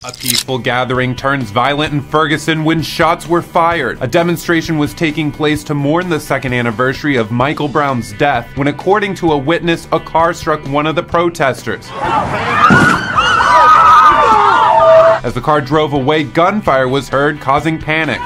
A peaceful gathering turns violent in Ferguson when shots were fired. A demonstration was taking place to mourn the second anniversary of Michael Brown's death when, according to a witness, a car struck one of the protesters. As the car drove away, gunfire was heard, causing panic.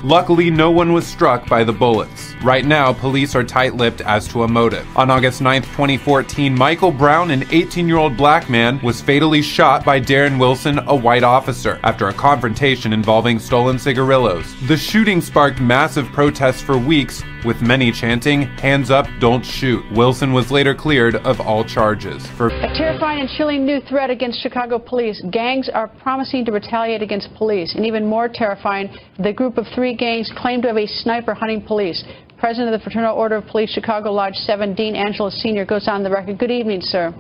Luckily, no one was struck by the bullets. Right now, police are tight-lipped as to a motive. On August 9, 2014, Michael Brown, an 18-year-old black man, was fatally shot by Darren Wilson, a white officer, after a confrontation involving stolen cigarillos. The shooting sparked massive protests for weeks, with many chanting, "Hands up, don't shoot." Wilson was later cleared of all charges. A terrifying and chilling new threat against Chicago police. Gangs are promising to retaliate against police. And even more terrifying, the group of 3 gangs claim to have a sniper hunting police. President of the Fraternal Order of Police, Chicago Lodge 7, Dean Angelos Sr. goes on the record. Good evening, sir.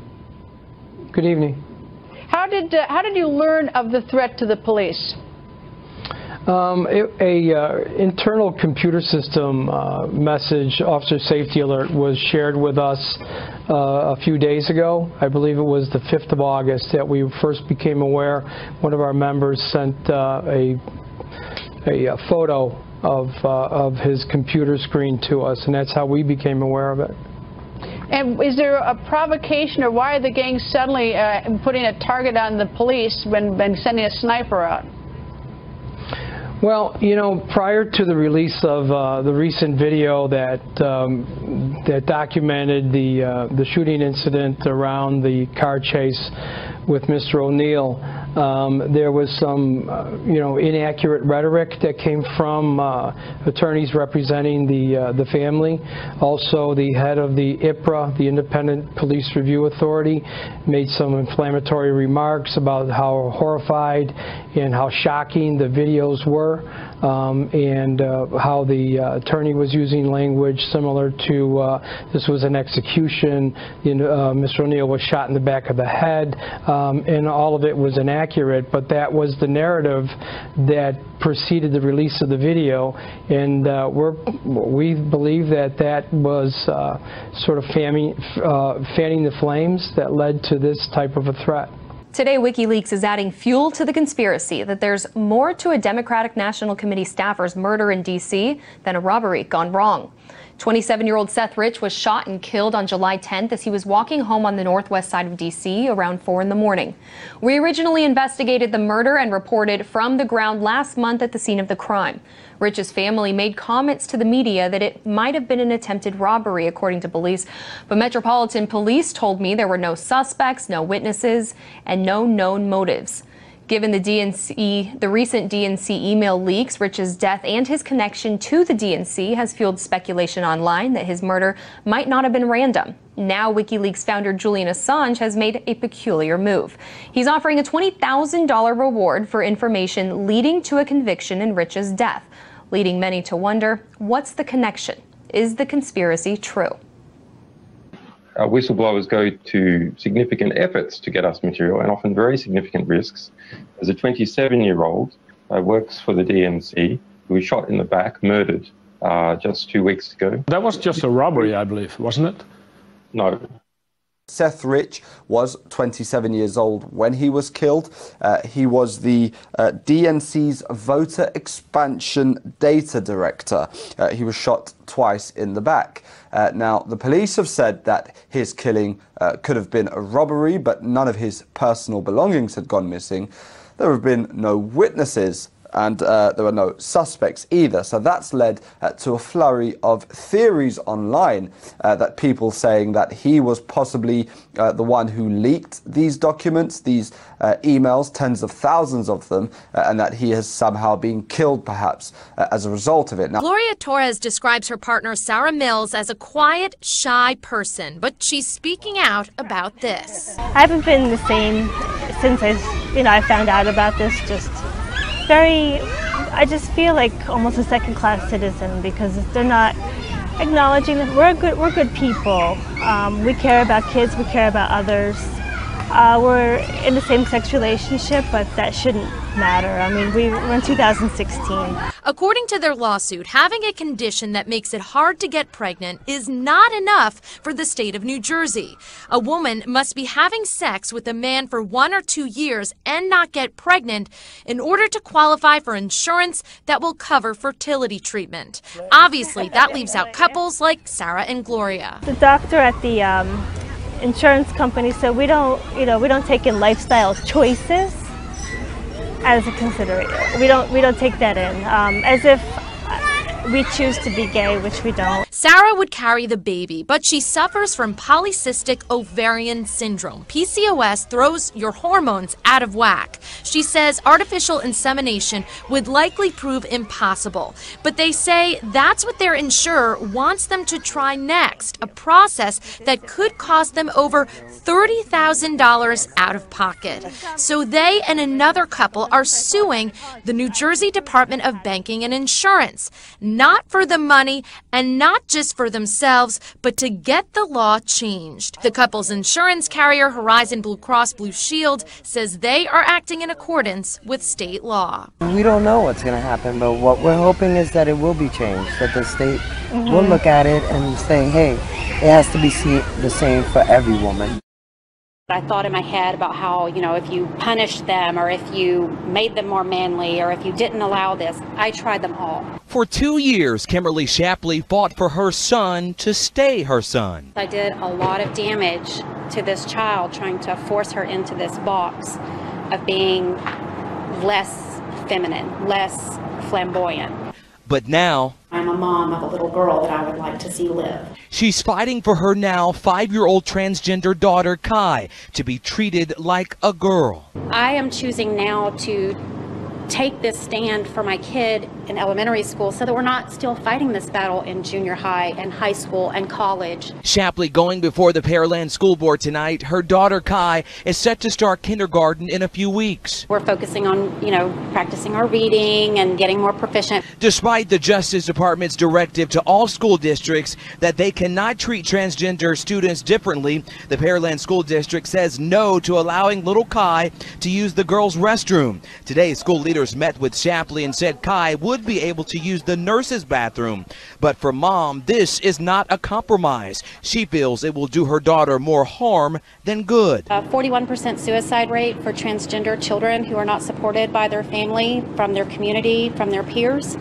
Good evening. How did you learn of the threat to the police? Internal computer system message, officer safety alert, was shared with us a few days ago. I believe it was the 5th of August that we first became aware. One of our members sent a photo of his computer screen to us, and that's how we became aware of it. And is there a provocation, or why are the gangs suddenly putting a target on the police when sending a sniper out? Well, you know, prior to the release of the recent video that documented the shooting incident around the car chase with Mr. O'Neill, there was some, inaccurate rhetoric that came from attorneys representing the family. Also, the head of the IPRA, the Independent Police Review Authority, made some inflammatory remarks about how horrified and how shocking the videos were, and how the attorney was using language similar to this was an execution, Mr. O'Neill was shot in the back of the head, and all of it was inaccurate, but that was the narrative that preceded the release of the video, and we believe that was sort of fanning the flames that led to this type of a threat. Today, WikiLeaks is adding fuel to the conspiracy that there's more to a Democratic National Committee staffer's murder in D.C. than a robbery gone wrong. 27-year-old Seth Rich was shot and killed on July 10th as he was walking home on the northwest side of D.C. around 4 in the morning. We originally investigated the murder and reported from the ground last month at the scene of the crime. Rich's family made comments to the media that it might have been an attempted robbery, according to police, but Metropolitan Police told me there were no suspects, no witnesses, and no known motives. Given the recent DNC email leaks, Rich's death and his connection to the DNC has fueled speculation online that his murder might not have been random. Now, WikiLeaks founder Julian Assange has made a peculiar move. He's offering a $20,000 reward for information leading to a conviction in Rich's death, leading many to wonder, what's the connection? Is the conspiracy true? Whistleblowers go to significant efforts to get us material, and often very significant risks. As a 27-year-old works for the DNC, who was shot in the back, murdered just 2 weeks ago. That was just a robbery, I believe, wasn't it? No. Seth Rich was 27 years old when he was killed. He was the DNC's voter expansion data director. He was shot twice in the back. Now, the police have said that his killing could have been a robbery, but none of his personal belongings had gone missing. There have been no witnesses, and there were no suspects either. So that's led to a flurry of theories online that people saying that he was possibly the one who leaked these documents, these emails, tens of thousands of them, and that he has somehow been killed perhaps as a result of it. Now, Gloria Torres describes her partner Sarah Mills as a quiet, shy person, but she's speaking out about this. I haven't been the same since I found out about this. I just feel like almost a second-class citizen because they're not acknowledging that we're good people. We care about kids, we care about others. We're in a same-sex relationship, but that shouldn't matter. I mean, we're in 2016. According to their lawsuit, having a condition that makes it hard to get pregnant is not enough for the state of New Jersey. A woman must be having sex with a man for 1 or 2 years and not get pregnant in order to qualify for insurance that will cover fertility treatment. Obviously, that leaves out couples like Sarah and Gloria. The doctor at the insurance company said we don't take in lifestyle choices as a consideration. We don't take that in as if we choose to be gay, which we don't. Sarah would carry the baby, but she suffers from polycystic ovarian syndrome. PCOS throws your hormones out of whack. She says artificial insemination would likely prove impossible, but they say that's what their insurer wants them to try next, a process that could cost them over $30,000 out of pocket. So they and another couple are suing the New Jersey Department of Banking and Insurance, not for the money and not just for themselves, but to get the law changed. The couple's insurance carrier, Horizon Blue Cross Blue Shield, says they are acting in accordance with state law. We don't know what's going to happen, but what we're hoping is that it will be changed, that the state will look at it and say, hey, it has to be the same for every woman. I thought in my head about how, if you punished them or if you made them more manly or if you didn't allow this, I tried them all. For 2 years, Kimberly Shapley fought for her son to stay her son. I did a lot of damage to this child trying to force her into this box of being less feminine, less flamboyant. But now, I'm a mom of a little girl that I would like to see live. She's fighting for her now 5-year-old transgender daughter, Kai, to be treated like a girl. I am choosing now to take this stand for my kid in elementary school so that we're not still fighting this battle in junior high and high school and college. Shapley going before the Pearland School Board tonight. Her daughter, Kai, is set to start kindergarten in a few weeks. We're focusing on, practicing our reading and getting more proficient. Despite the Justice Department's directive to all school districts that they cannot treat transgender students differently, the Pearland School District says no to allowing little Kai to use the girls' restroom. Today, school leaders met with Shapley and said Kai would be able to use the nurse's bathroom. But for Mom, this is not a compromise. She feels it will do her daughter more harm than good. 41% suicide rate for transgender children who are not supported by their family, from their community, from their peers.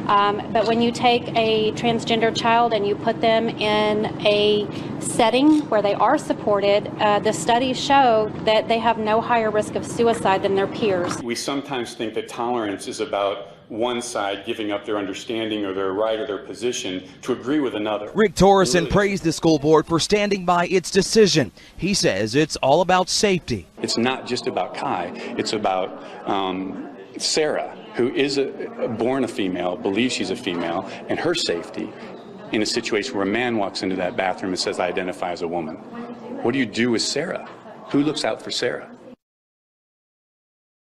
But when you take a transgender child and you put them in a setting where they are supported, the studies show that they have no higher risk of suicide than their peers. We sometimes think that tolerance is about one side giving up their understanding or their right or their position to agree with another. Rick Torreson praised the school board for standing by its decision. He says it's all about safety. It's not just about Kai, it's about Sarah, who is born a female, believes she's a female, and her safety in a situation where a man walks into that bathroom and says, I identify as a woman. What do you do with Sarah? Who looks out for Sarah?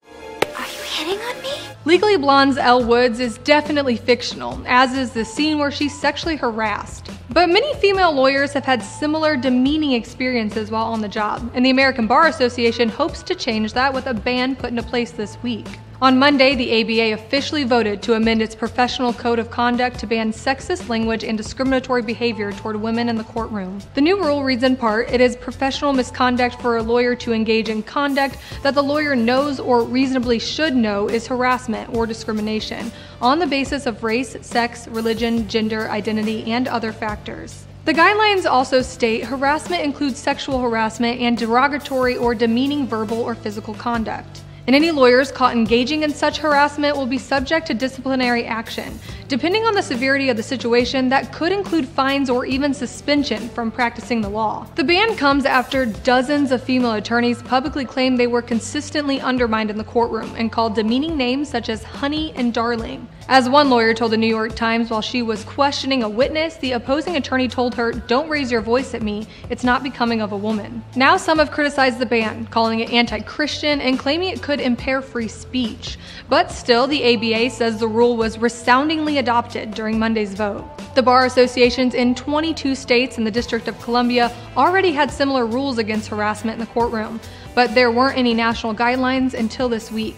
Are you hitting on me? Legally Blonde's Elle Woods is definitely fictional, as is the scene where she's sexually harassed. But many female lawyers have had similar demeaning experiences while on the job, and the American Bar Association hopes to change that with a ban put into place this week. On Monday, the ABA officially voted to amend its professional code of conduct to ban sexist language and discriminatory behavior toward women in the courtroom. The new rule reads in part, it is professional misconduct for a lawyer to engage in conduct that the lawyer knows or reasonably should know is harassment or discrimination on the basis of race, sex, religion, gender, identity, and other factors. The guidelines also state harassment includes sexual harassment and derogatory or demeaning verbal or physical conduct. And any lawyers caught engaging in such harassment will be subject to disciplinary action. Depending on the severity of the situation, that could include fines or even suspension from practicing the law. The ban comes after dozens of female attorneys publicly claimed they were consistently undermined in the courtroom and called demeaning names such as honey and darling. As one lawyer told the New York Times while she was questioning a witness, the opposing attorney told her, "Don't raise your voice at me, it's not becoming of a woman." Now some have criticized the ban, calling it anti-Christian and claiming it could impair free speech. But still, the ABA says the rule was resoundingly adopted during Monday's vote. The bar associations in 22 states and the District of Columbia already had similar rules against harassment in the courtroom, but there weren't any national guidelines until this week.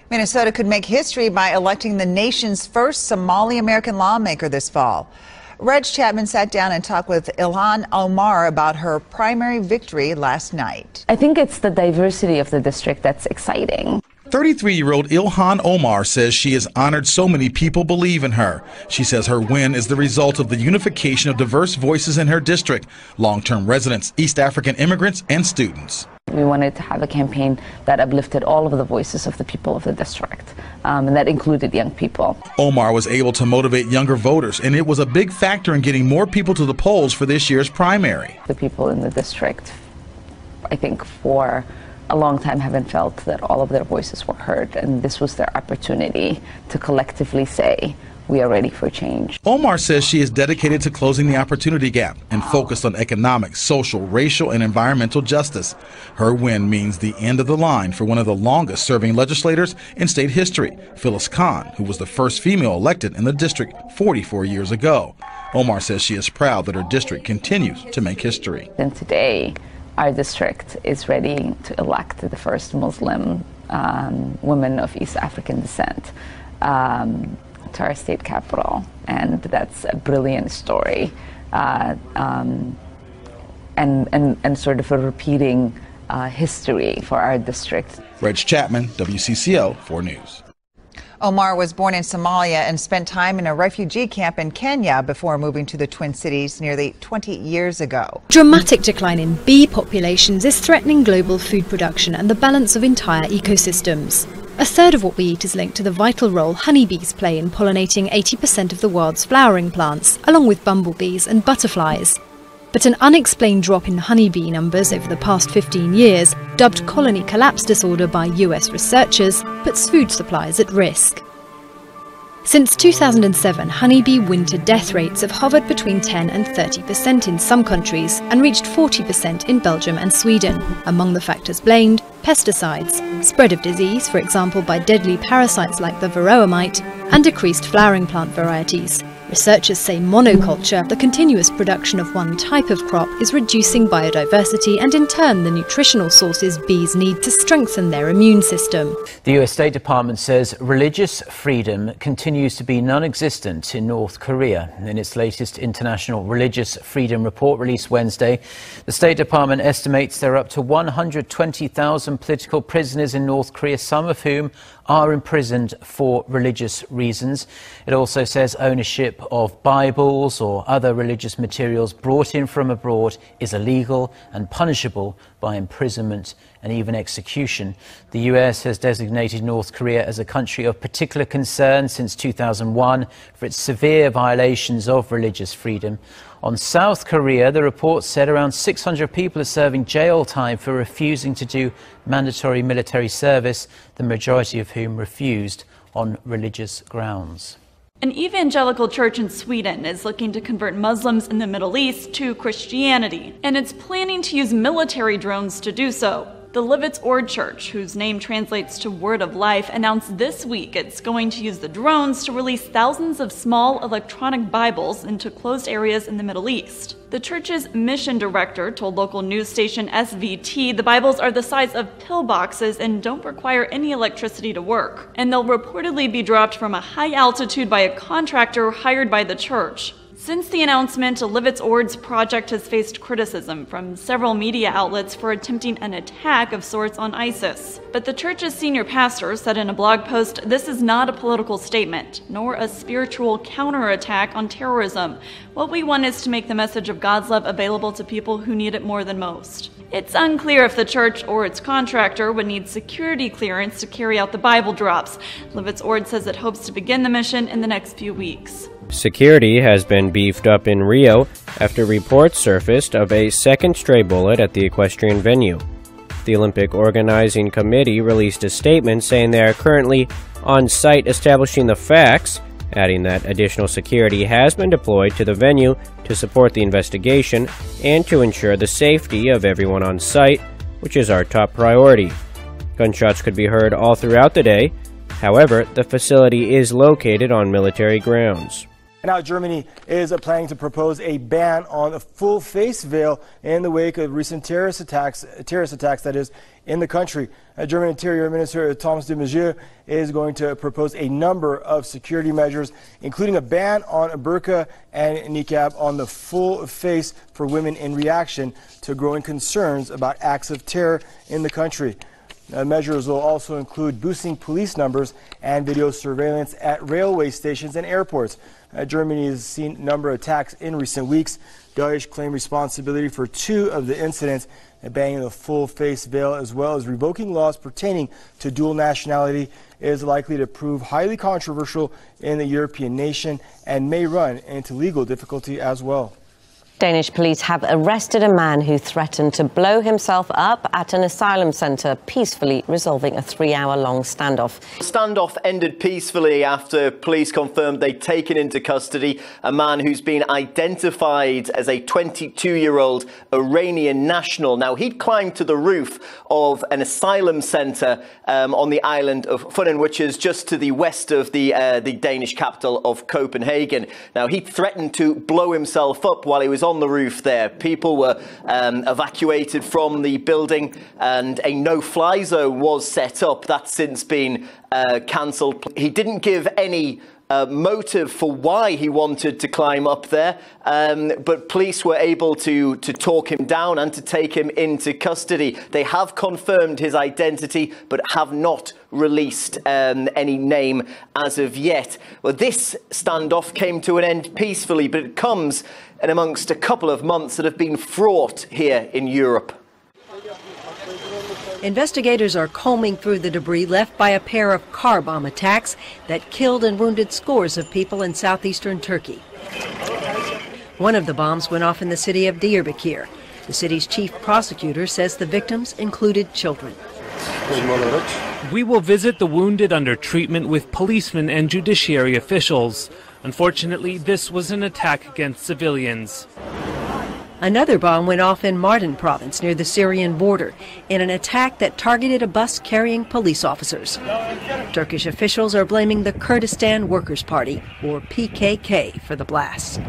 Minnesota could make history by electing the nation's first Somali-American lawmaker this fall. Reg Chapman sat down and talked with Ilhan Omar about her primary victory last night. I think it's the diversity of the district that's exciting. 33-year-old Ilhan Omar says she is honored so many people believe in her. She says her win is the result of the unification of diverse voices in her district, long-term residents, East African immigrants, and students. We wanted to have a campaign that uplifted all of the voices of the people of the district, and that included young people. Omar was able to motivate younger voters, and it was a big factor in getting more people to the polls for this year's primary. The people in the district, I think, for a long time haven't felt that all of their voices were heard, and this was their opportunity to collectively say, we are ready for change. Omar says she is dedicated to closing the opportunity gap and focused on economic, social, racial, and environmental justice. Her win means the end of the line for one of the longest-serving legislators in state history, Phyllis Khan, who was the first female elected in the district 44 years ago. Omar says she is proud that her district continues to make history. And today, our district is ready to elect the first Muslim woman of East African descent to our state capital, and that's a brilliant story, and sort of a repeating history for our district. Reg Chapman, WCCO 4 News. Omar was born in Somalia and spent time in a refugee camp in Kenya before moving to the Twin Cities nearly 20 years ago. Dramatic decline in bee populations is threatening global food production and the balance of entire ecosystems. A third of what we eat is linked to the vital role honeybees play in pollinating 80% of the world's flowering plants, along with bumblebees and butterflies. But an unexplained drop in honeybee numbers over the past 15 years, dubbed colony collapse disorder by US researchers, puts food supplies at risk. Since 2007, honeybee winter death rates have hovered between 10 and 30% in some countries and reached 40% in Belgium and Sweden. Among the factors blamed, pesticides, spread of disease, for example by deadly parasites like the varroa mite, and decreased flowering plant varieties. Researchers say monoculture, the continuous production of one type of crop, is reducing biodiversity and in turn the nutritional sources bees need to strengthen their immune system. The US State Department says religious freedom continues to be non-existent in North Korea. In its latest International Religious Freedom Report released Wednesday, the State Department estimates there are up to 120,000 political prisoners in North Korea, some of whom are imprisoned for religious reasons. It also says ownership of Bibles or other religious materials brought in from abroad is illegal and punishable by imprisonment and even execution. The US has designated North Korea as a country of particular concern since 2001 for its severe violations of religious freedom. On South Korea, the report said around 600 people are serving jail time for refusing to do mandatory military service, the majority of whom refused on religious grounds. An evangelical church in Sweden is looking to convert Muslims in the Middle East to Christianity, and it's planning to use military drones to do so. The Livets Ord Church, whose name translates to Word of Life, announced this week it's going to use the drones to release thousands of small electronic Bibles into closed areas in the Middle East. The church's mission director told local news station SVT the Bibles are the size of pillboxes and don't require any electricity to work, and they'll reportedly be dropped from a high altitude by a contractor hired by the church. Since the announcement, Livets Ord's project has faced criticism from several media outlets for attempting an attack of sorts on ISIS. But the church's senior pastor said in a blog post, "This is not a political statement, nor a spiritual counterattack on terrorism. What we want is to make the message of God's love available to people who need it more than most." It's unclear if the church or its contractor would need security clearance to carry out the Bible drops. Livets Ord says it hopes to begin the mission in the next few weeks. Security has been beefed up in Rio after reports surfaced of a second stray bullet at the equestrian venue. The Olympic Organizing Committee released a statement saying they are currently on site establishing the facts, adding that additional security has been deployed to the venue to support the investigation and to ensure the safety of everyone on site, which is our top priority. Gunshots could be heard all throughout the day. However, the facility is located on military grounds. And now Germany is planning to propose a ban on a full face veil in the wake of recent terrorist attacks that is, in the country. German Interior Minister Thomas de Maizière is going to propose a number of security measures, including a ban on a burqa and niqab on the full face for women in reaction to growing concerns about acts of terror in the country. Measures will also include boosting police numbers and video surveillance at railway stations and airports. Germany has seen a number of attacks in recent weeks. Daesh claimed responsibility for 2 of the incidents, banning the full face veil as well as revoking laws pertaining to dual nationality is likely to prove highly controversial in the European nation and may run into legal difficulty as well. Danish police have arrested a man who threatened to blow himself up at an asylum centre, peacefully resolving a 3-hour-long standoff. The standoff ended peacefully after police confirmed they'd taken into custody a man who's been identified as a 22-year-old Iranian national. Now, he'd climbed to the roof of an asylum centre on the island of Funen, which is just to the west of the Danish capital of Copenhagen. Now, he threatened to blow himself up while he was on the roof there. People were evacuated from the building and a no-fly zone was set up. That's since been cancelled. He didn't give any motive for why he wanted to climb up there, but police were able to talk him down and to take him into custody. They have confirmed his identity but have not released any name as of yet. Well, this standoff came to an end peacefully, but it comes in amongst a couple of months that have been fraught here in Europe. Investigators are combing through the debris left by a pair of car bomb attacks that killed and wounded scores of people in southeastern Turkey. One of the bombs went off in the city of Diyarbakir. The city's chief prosecutor says the victims included children. We will visit the wounded under treatment with policemen and judiciary officials. Unfortunately, this was an attack against civilians. Another bomb went off in Mardin province near the Syrian border in an attack that targeted a bus carrying police officers. Turkish officials are blaming the Kurdistan Workers' Party, or PKK, for the blast.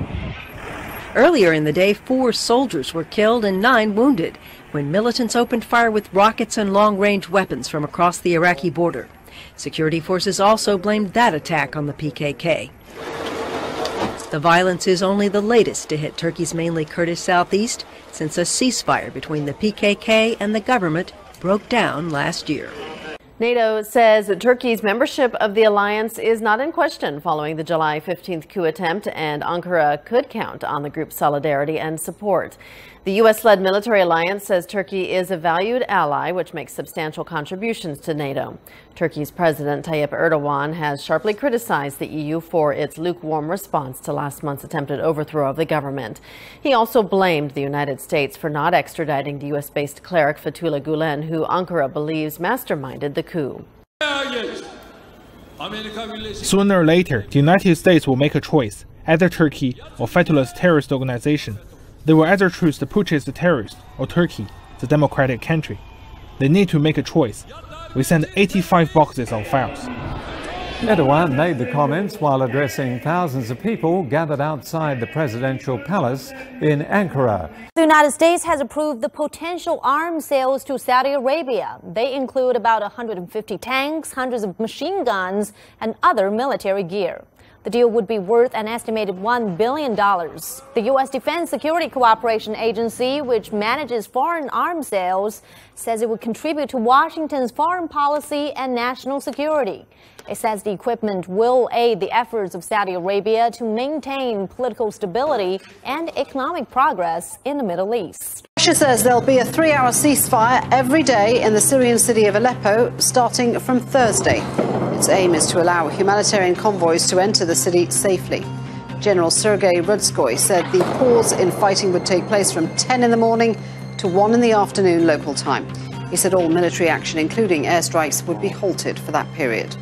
Earlier in the day, 4 soldiers were killed and 9 wounded when militants opened fire with rockets and long-range weapons from across the Iraqi border. Security forces also blamed that attack on the PKK. The violence is only the latest to hit Turkey's mainly Kurdish southeast since a ceasefire between the PKK and the government broke down last year. NATO says that Turkey's membership of the alliance is not in question following the July 15th coup attempt, and Ankara could count on the group's solidarity and support. The U.S.-led military alliance says Turkey is a valued ally, which makes substantial contributions to NATO. Turkey's President Tayyip Erdogan has sharply criticized the EU for its lukewarm response to last month's attempted overthrow of the government. He also blamed the United States for not extraditing the U.S.-based cleric Fethullah Gulen, who Ankara believes masterminded the coup. Sooner or later, the United States will make a choice, either Turkey or Fethullah's terrorist organization. They will either choose to purchase the terrorist or Turkey, the democratic country. They need to make a choice. We sent 85 boxes of files. Erdogan made the comments while addressing thousands of people gathered outside the presidential palace in Ankara. The United States has approved the potential arms sales to Saudi Arabia. They include about 150 tanks, hundreds of machine guns, and other military gear. The deal would be worth an estimated $1 billion. The U.S. Defense Security Cooperation Agency, which manages foreign arms sales, says it would contribute to Washington's foreign policy and national security. It says the equipment will aid the efforts of Saudi Arabia to maintain political stability and economic progress in the Middle East. Russia says there'll be a 3-hour ceasefire every day in the Syrian city of Aleppo, starting from Thursday. Its aim is to allow humanitarian convoys to enter the city safely. General Sergei Rudskoy said the pause in fighting would take place from 10 in the morning to 1 in the afternoon local time. He said all military action, including airstrikes, would be halted for that period.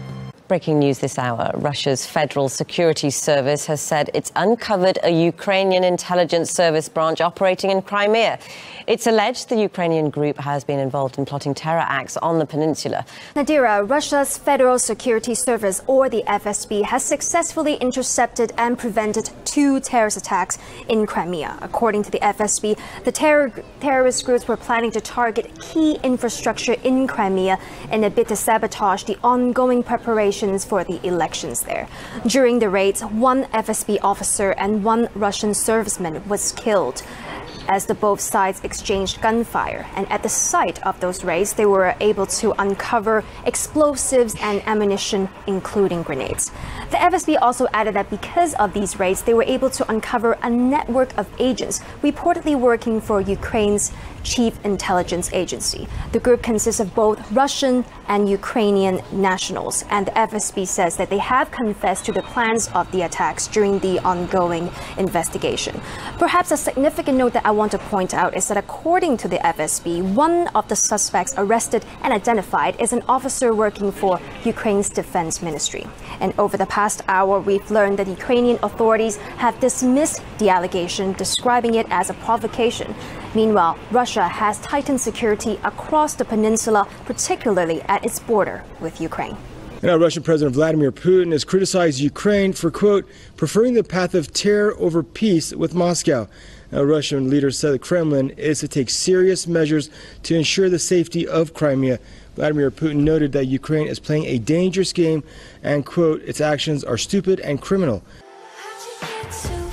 Breaking news this hour. Russia's Federal Security Service has said it's uncovered a Ukrainian intelligence service branch operating in Crimea. It's alleged the Ukrainian group has been involved in plotting terror acts on the peninsula. Nadira, Russia's Federal Security Service, or the FSB, has successfully intercepted and prevented 2 terrorist attacks in Crimea. According to the FSB, the terrorist groups were planning to target key infrastructure in Crimea in a bid to sabotage the ongoing preparations for the elections there. During the raids, 1 FSB officer and 1 Russian serviceman was killed as the both sides exchanged gunfire. And at the site of those raids, they were able to uncover explosives and ammunition, including grenades. The FSB also added that because of these raids, they were able to uncover a network of agents reportedly working for Ukraine's Chief Intelligence Agency. The group consists of both Russian and Ukrainian nationals, and the FSB says that they have confessed to the plans of the attacks during the ongoing investigation. Perhaps a significant note that I want to point out is that according to the FSB, one of the suspects arrested and identified is an officer working for Ukraine's defense ministry. And over the past hour, we've learned that Ukrainian authorities have dismissed the allegation, describing it as a provocation. Meanwhile, Russia has tightened security across the peninsula, particularly at its border with Ukraine. Now, Russian President Vladimir Putin has criticized Ukraine for, quote, preferring the path of terror over peace with Moscow. Now, Russian leaders said the Kremlin is to take serious measures to ensure the safety of Crimea. Vladimir Putin noted that Ukraine is playing a dangerous game and, quote, its actions are stupid and criminal. How'd you get so